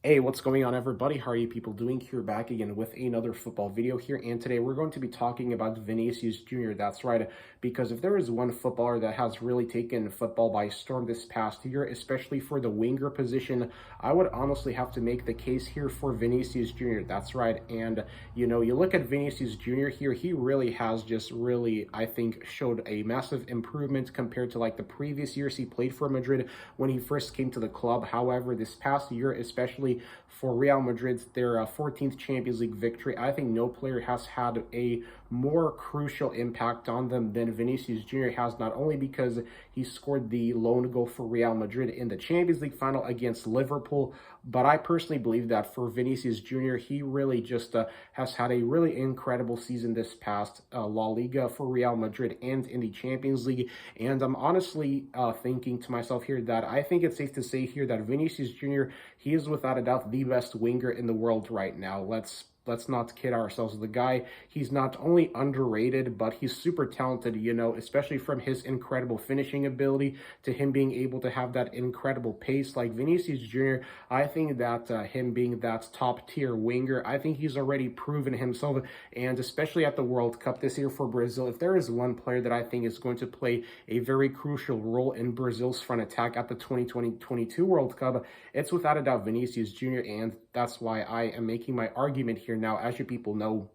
Hey, what's going on, everybody? How are you people doing? Here back again with another football video here, and today we're going to be talking about Vinicius Jr. That's right, because if there is one footballer that has really taken football by storm this past year, especially for the winger position, I would honestly have to make the case here for Vinicius Jr. That's right, and you look at Vinicius Jr. here, he really has just really, I think, showed a massive improvement compared to like the previous years he played for Madrid when he first came to the club. However, this past year, especially for Real Madrid's their 14th Champions League victory, I think no player has had a more crucial impact on them than Vinicius Jr. has, not only because he scored the lone goal for Real Madrid in the Champions League final against Liverpool, but I personally believe that for Vinicius Jr., he really just has had a really incredible season this past La Liga for Real Madrid and in the Champions League. And I'm honestly thinking to myself here that I think it's safe to say here that Vinicius Jr., he is without a doubt the best winger in the world right now. Let's not kid ourselves. The guy, he's not only underrated, but he's super talented, especially from his incredible finishing ability to him being able to have that incredible pace. Like Vinicius Jr., I think that him being that top tier winger, I think he's already proven himself, and especially at the World Cup this year for Brazil, if there is one player that I think is going to play a very crucial role in Brazil's front attack at the 2022 World Cup, it's without a doubt Vinicius Jr., and that's why I am making my argument here now. As you people know,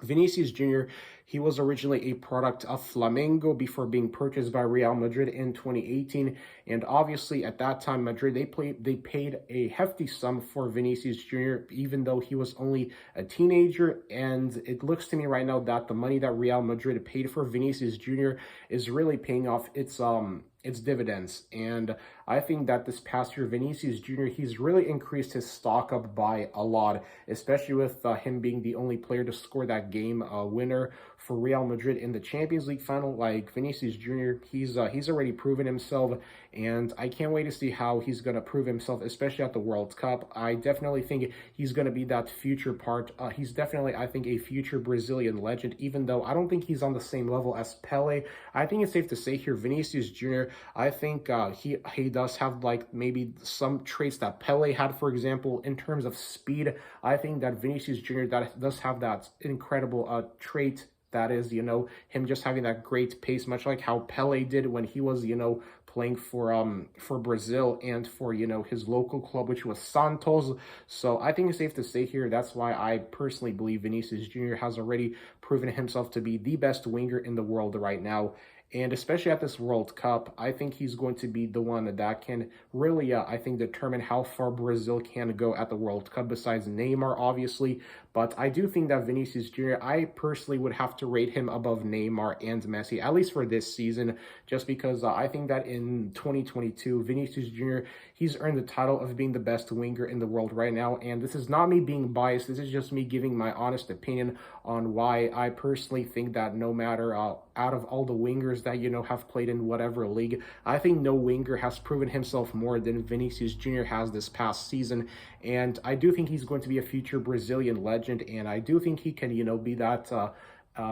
Vinicius Jr., he was originally a product of Flamengo before being purchased by Real Madrid in 2018. And obviously at that time, Madrid, they paid a hefty sum for Vinicius Jr., even though he was only a teenager. And it looks to me right now that the money that Real Madrid paid for Vinicius Jr. is really paying off its dividends. And I think that this past year, Vinicius Jr., he's really increased his stock up by a lot, especially with him being the only player to score that game winner for Real Madrid in the Champions League final. Like Vinicius Jr., he's already proven himself, and I can't wait to see how he's going to prove himself, especially at the World Cup. I definitely think he's going to be that future part. He's definitely, I think, a future Brazilian legend, even though I don't think he's on the same level as Pele. I think it's safe to say here, Vinicius Jr., I think he does have like maybe some traits that Pele had, for example, in terms of speed. I think that Vinicius Jr. that does have that incredible trait, that is, him just having that great pace, much like how Pele did when he was, playing for Brazil and for, his local club, which was Santos. So I think it's safe to say here, that's why I personally believe Vinicius Jr. has already proven himself to be the best winger in the world right now. And especially at this World Cup, I think he's going to be the one that can really, I think, determine how far Brazil can go at the World Cup, besides Neymar, obviously. But I do think that Vinicius Jr., I personally would have to rate him above Neymar and Messi, at least for this season, just because I think that in 2022, Vinicius Jr., he's earned the title of being the best winger in the world right now. And this is not me being biased. This is just me giving my honest opinion on why I personally think that no matter out of all the wingers that, have played in whatever league, I think no winger has proven himself more than Vinicius Jr. has this past season. And I do think he's going to be a future Brazilian legend, and I do think he can, be that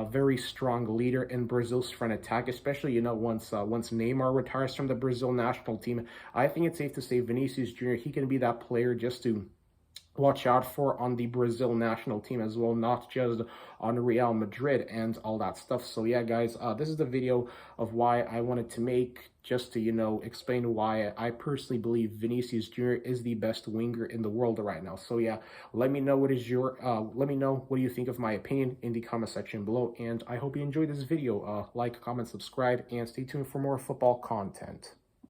very strong leader in Brazil's front attack, especially, once Neymar retires from the Brazil national team. I think it's safe to say Vinicius Jr., he can be that player just to watch out for on the Brazil national team as well, not just on Real Madrid and all that stuff. So yeah, guys, this is the video of why I wanted to make, just to, explain why I personally believe Vinicius Jr. is the best winger in the world right now. So yeah, let me know what do you think of my opinion in the comment section below. And I hope you enjoyed this video. Like, comment, subscribe, and stay tuned for more football content.